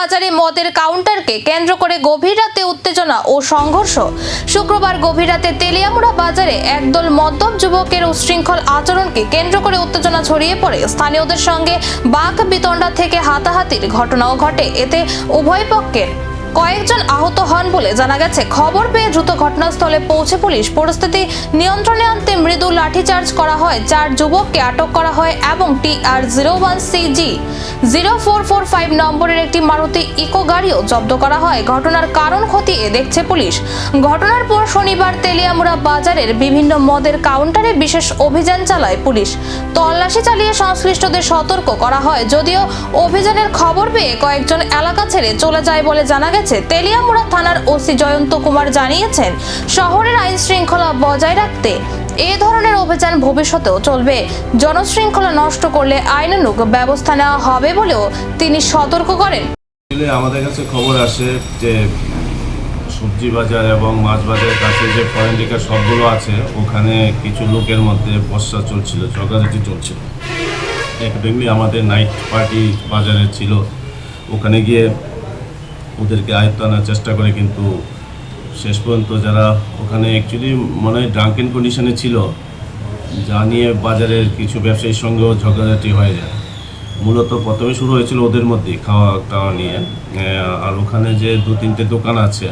বাজারে মদের কাউন্টারকে কেন্দ্র করে গভীর রাতে উত্তেজনা ও সংঘর্ষ। শুক্রবার গভীর রাতে তেলিয়ামুড়া বাজারে একদল মদ্যপ যুবকের উচ্ছৃঙ্খল আচরণকে কেন্দ্র করে উত্তেজনা ছড়িয়ে পড়ে। স্থানীয়দের সঙ্গে বাক বিতণ্ডা থেকে হাতাহাতির ঘটনাও ঘটে। এতে উভয় পক্ষের কয়েকজন আহত হন বলে জানা গেছে। খবর পেয়ে দ্রুত ঘটনাস্থলে পৌঁছে পুলিশ পরিস্থিতি নিয়ন্ত্রণে আনতে মৃদু লাঠিচার্জ করা হয়। 4 যুবককে আটক করা হয় এবং TR01CG 0445 নম্বরের একটি মারুতি ইকো গাড়িও জব্দ করা হয়। ঘটনার কারণ খতিয়ে দেখছে পুলিশ। ঘটনার পর শনিবার তেলিয়ামুড়া বাজারের বিভিন্ন মদের কাউন্টারে বিশেষ অভিযান চালায় পুলিশ। তল্লাশি চালিয়ে সংশ্লিষ্টদের সতর্ক করা হয়। যদিও অভিযানের খবর পেয়ে কয়েকজন এলাকা ছেড়ে চলে যায় বলে জানা গেছে। তেলিয়ামুড়া থানার ওসি জয়ন্ত কুমার জানিয়েছেন, শহরের আইন শৃঙ্খলা বজায় রাখতে এ ধরনের অভিযান ভবিষ্যতেও চলবে। জনশৃঙ্খলা নষ্ট করলে আইনানুগ ব্যবস্থা নেওয়া হবে বলেও তিনি সতর্ক করেন। আমাদের কাছে খবর আসে যে সবজি বাজার এবং মাছ বাজারের কাছে যে ফরেন লিকার সবগুলো আছে, ওখানে কিছু লোকের মধ্যে বর্ষা চলছিল, ঝগড়াঝাটি চলছিল। একদমই আমাদের নাইট পার্টি বাজারে ছিল, ওখানে গিয়ে ওদেরকে আয়ত্ত আনার চেষ্টা করে, কিন্তু শেষ পর্যন্ত যারা ওখানে অ্যাকচুয়ালি মনে হয় ড্রাঙ্কেন কন্ডিশনে ছিল, যা নিয়ে বাজারের কিছু ব্যবসায়ীর সঙ্গেও ঝগড়াঝাটি হয়ে যায়। মূলত প্রথমে শুরু হয়েছিল ওদের মধ্যেই খাওয়া টাওয়া নিয়ে। আর ওখানে যে 2-3টে দোকান আছে,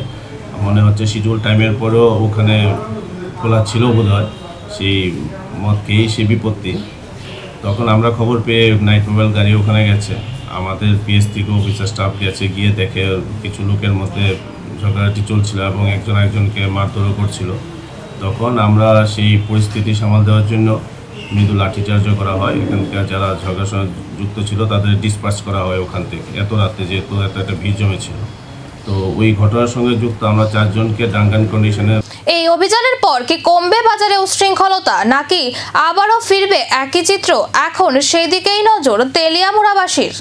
মনে হচ্ছে শিডিউল টাইমের পরেও ওখানে খোলা ছিল বোধহয়, সেই মদ খেয়েই সে বিপত্তি। তখন আমরা খবর পেয়ে নাইট মোবাইল গাড়ি ওখানে গেছে, আমাদের পিএস থেকে অফিসার স্টাফ গেছে, গিয়ে দেখে কিছু লোকের মধ্যে ঝগড়াঝাটি চলছিল এবং একজন একজনকে মারধরও করছিল। তখন আমরা সেই পরিস্থিতি সামাল দেওয়ার জন্য মৃদু লাঠিচার্জও করা হয়। এখানকার যারা ঝগড়ার সঙ্গে যুক্ত ছিল তাদের ডিসপার্স করা হয় ওখান থেকে, এত রাতে যেহেতু একটা ভিড় জমেছিল। তো ওই ঘটনার সঙ্গে যুক্ত আমরা 4 জনকে ড্রাঙ্কেন কন্ডিশনে। এই অভিযানের পর কি কমবে বাজারে উচ্ছৃঙ্খলতা, নাকি আবারও ফিরবে একই চিত্র? এখন সেই দিকেই নজর তেলিয়ামুড়াবাসীর।